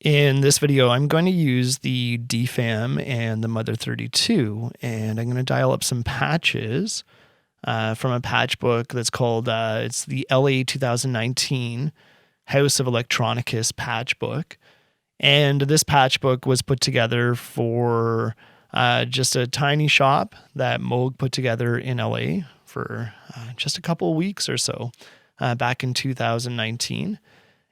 In this video, I'm going to use the DFAM and the Mother32, and I'm going to dial up some patches from a patch book that's called, it's the LA 2019 House of Electronicus patch book. And this patch book was put together for just a tiny shop that Moog put together in LA for just a couple of weeks or so back in 2019.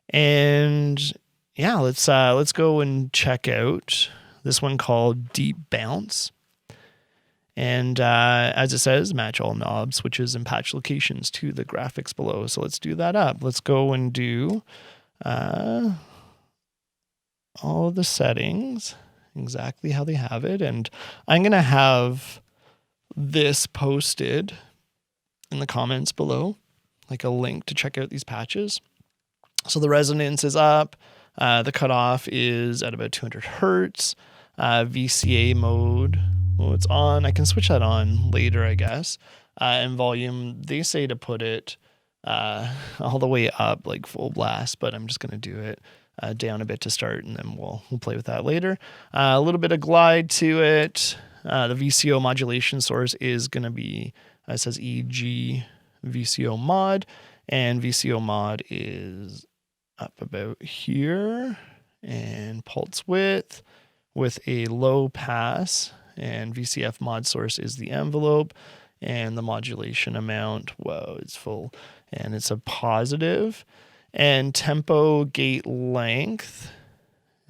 And yeah, let's go and check out this one called Deep Bounce. And as it says, match all knob switches and patch locations to the graphics below. So let's do that up. Let's go and do all of the settings exactly how they have it. And I'm going to have this posted in the comments below, like a link to check out these patches. So the resonance is up. The cutoff is at about 200 hertz. VCA mode, well, it's on. I can switch that on later, I guess. And volume, they say to put it all the way up, like full blast, but I'm just going to do it down a bit to start, and then we'll play with that later. A little bit of glide to it. The VCO modulation source is going to be, it says EG VCO mod, and VCO mod is up about here, and pulse width with a low pass, and VCF mod source is the envelope, and the modulation amount, whoa, it's full, and it's a positive. And tempo gate length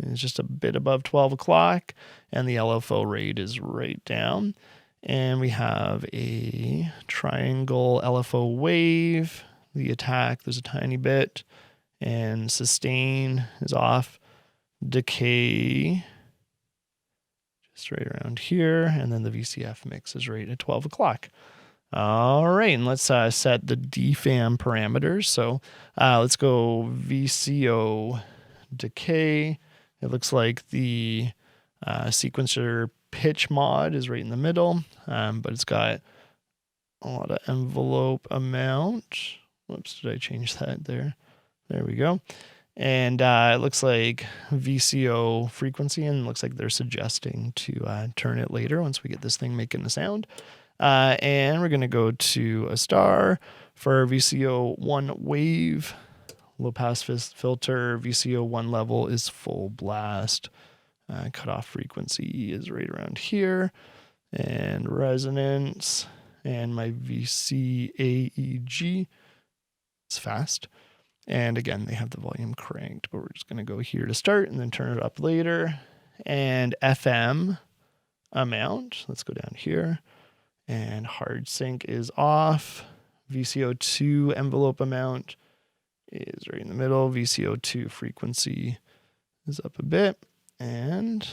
is just a bit above 12 o'clock, and the LFO rate is right down. And we have a triangle LFO wave. The attack, there's a tiny bit. And sustain is off. Decay, just right around here. And then the VCF mix is right at 12 o'clock. All right, and let's set the DFAM parameters. So let's go VCO decay. It looks like the sequencer pitch mod is right in the middle, but it's got a lot of envelope amount. Whoops, did I change that there? There we go. And it looks like VCO frequency, and it looks like they're suggesting to turn it later once we get this thing making a sound. And we're going to go to a star for VCO 1 wave. Low pass filter, VCO 1 level is full blast. Cutoff frequency is right around here. And resonance, and my VCAEG is fast. And again, they have the volume cranked, but we're just going to go here to start and then turn it up later. And FM amount, let's go down here. And hard sync is off. VCO2 envelope amount is right in the middle. VCO2 frequency is up a bit. And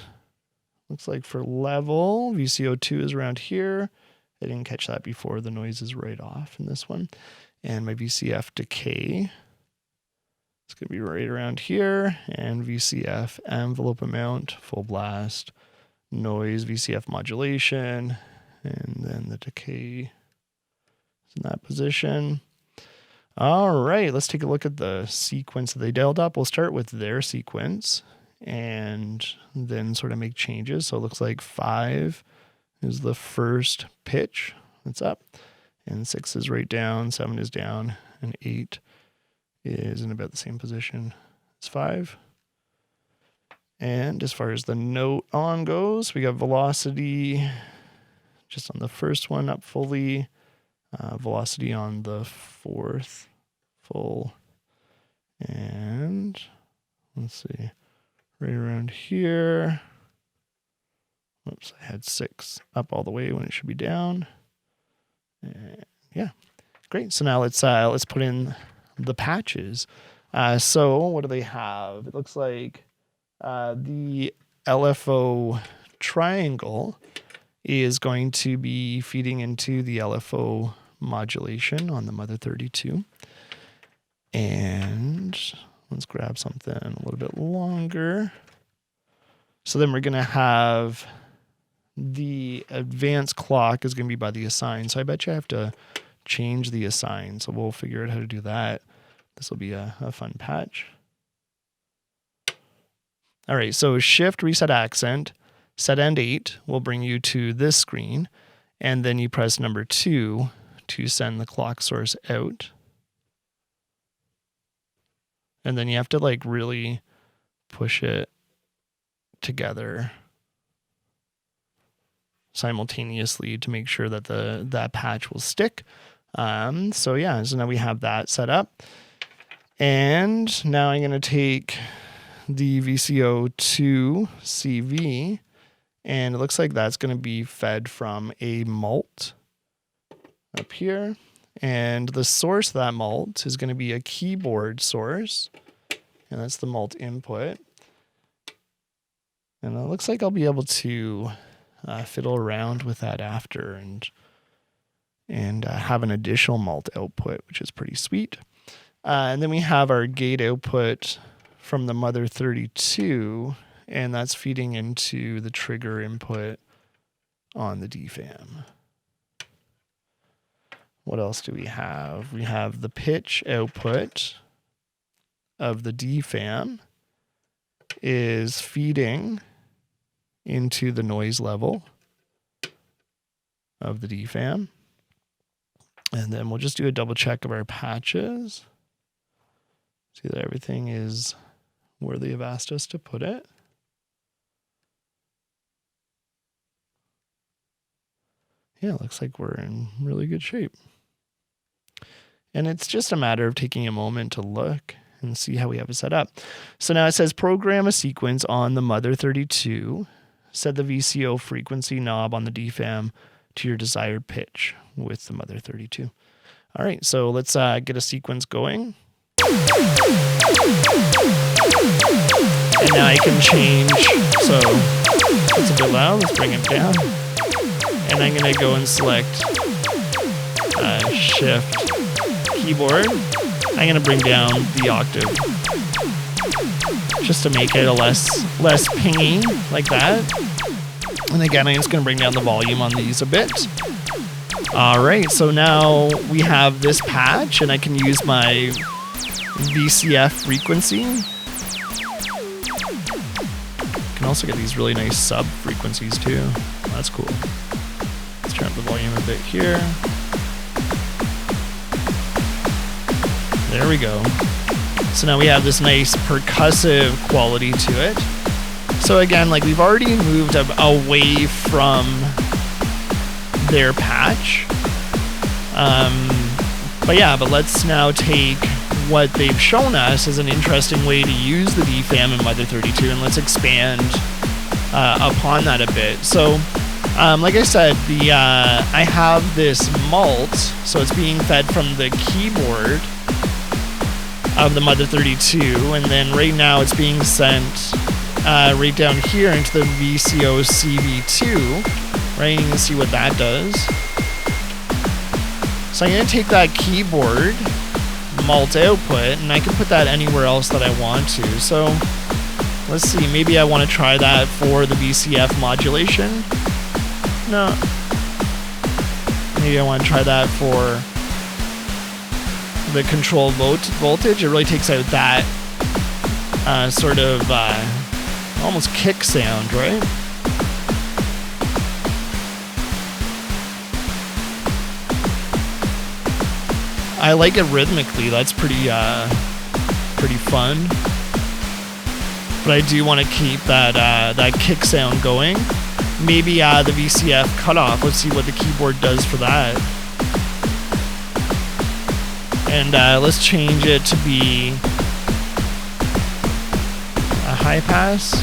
looks like for level, VCO2 is around here. I didn't catch that before. The noise is right off in this one. And my VCF decay, it's going to be right around here. And VCF envelope amount, full blast, noise, VCF modulation, and then the decay is in that position. All right, let's take a look at the sequence that they dialed up. We'll start with their sequence and then sort of make changes. So it looks like 5 is the first pitch that's up, and 6 is right down, 7 is down, and 8 is in about the same position as 5. And as far as the note on goes, we got velocity just on the first one up fully, velocity on the 4th full, and let's see, right around here. Oops, I had 6 up all the way when it should be down. And yeah, great. So now let's put in the patches. So what do they have? It looks like the LFO triangle is going to be feeding into the LFO modulation on the Mother32. And let's grab something a little bit longer. So then we're going to have the advanced clock is going to be by the assign. So I bet you I have to change the assign. So we'll figure out how to do that. This will be a fun patch. All right, so shift reset accent, set end 8 will bring you to this screen, and then you press number 2 to send the clock source out. And then you have to like really push it together simultaneously to make sure that that patch will stick. So yeah, so now we have that set up. And now I'm going to take the VCO to CV, and it looks like that's going to be fed from a mult up here. And the source of that mult is going to be a keyboard source, and that's the mult input. And it looks like I'll be able to fiddle around with that after and have an additional mult output, which is pretty sweet. And then we have our gate output from the mother 32, and that's feeding into the trigger input on the DFAM. What else do we have? We have the pitch output of the DFAM is feeding into the noise level of the DFAM. And then we'll just do a double check of our patches. See that everything is where they have asked us to put it. Yeah, it looks like we're in really good shape. And it's just a matter of taking a moment to look and see how we have it set up. So now it says program a sequence on the mother 32. Set the VCO frequency knob on the DFAM to your desired pitch with the mother 32. All right, so let's get a sequence going. And now I can change. So it's a bit loud. Let's bring it down. And I'm going to go and select Shift keyboard. I'm going to bring down the octave just to make it a less pingy like that. And again, I'm just going to bring down the volume on these a bit. All right, so now we have this patch, and I can use my VCF frequency. You can also get these really nice sub frequencies too. That's cool. Let's turn up the volume a bit here. There we go. So now we have this nice percussive quality to it. So again, like we've already moved away from their patch. But let's now take what they've shown us as an interesting way to use the DFAM in Mother 32, and let's expand upon that a bit. So, like I said, I have this mult, so it's being fed from the keyboard of the Mother 32, and then right now it's being sent right down here into the VCO CV2, right? You can see what that does. So I'm going to take that keyboard mult output, and I can put that anywhere else that I want to. So let's see, maybe I want to try that for the VCF modulation. No. Maybe I want to try that for the control voltage. It really takes out that sort of almost kick sound, right? I like it rhythmically. That's pretty fun. But I do want to keep that kick sound going. Maybe the VCF cutoff. Let's see what the keyboard does for that. And let's change it to be a high pass.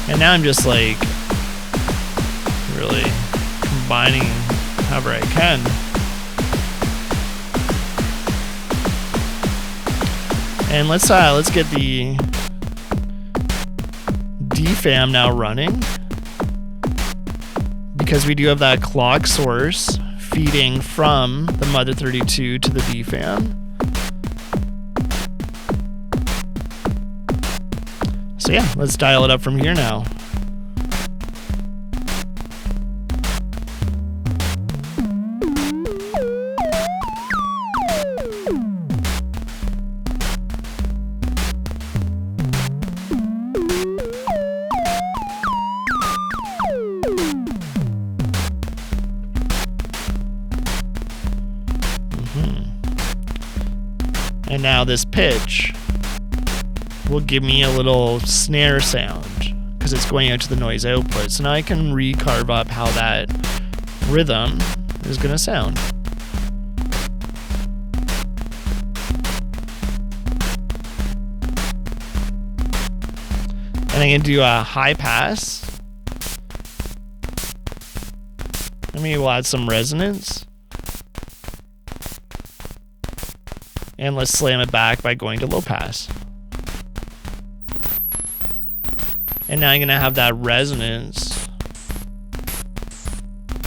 And now I'm just like really combining however I can. And let's get the DFAM now running, because we do have that clock source feeding from the Mother 32 to the DFAM. So yeah, let's dial it up from here now. And now this pitch will give me a little snare sound because it's going out to the noise output. So now I can recarve up how that rhythm is going to sound. And I can do a high pass. And maybe we'll add some resonance. And let's slam it back by going to low pass. And now I'm going to have that resonance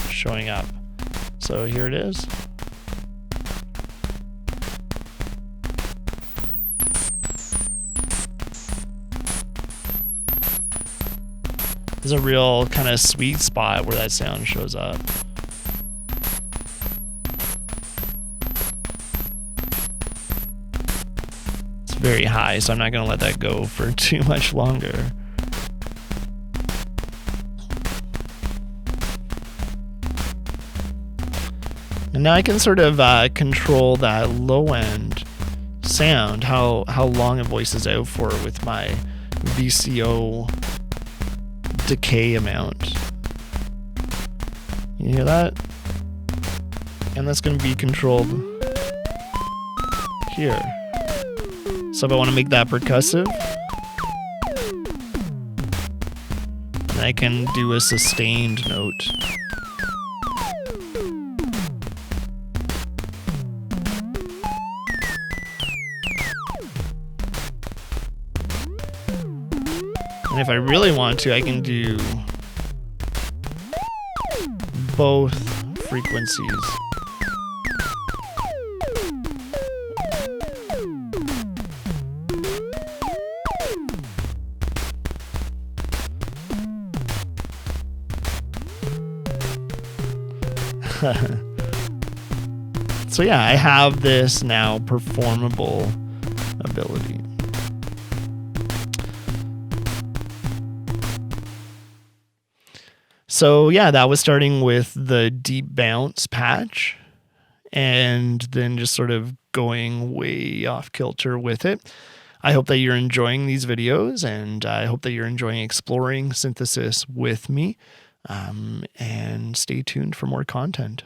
showing up. So here it is. There's a real kind of sweet spot where that sound shows up. It's very high, so I'm not going to let that go for too much longer. And now I can sort of control that low end sound, how long it voices out for with my VCO decay amount. You hear that? And that's going to be controlled here. So if I want to make that percussive, then I can do a sustained note. And if I really want to, I can do both frequencies. So yeah, I have this now performable ability. So yeah, that was starting with the deep bounce patch and then just sort of going way off kilter with it. I hope that you're enjoying these videos, and I hope that you're enjoying exploring synthesis with me, and stay tuned for more content.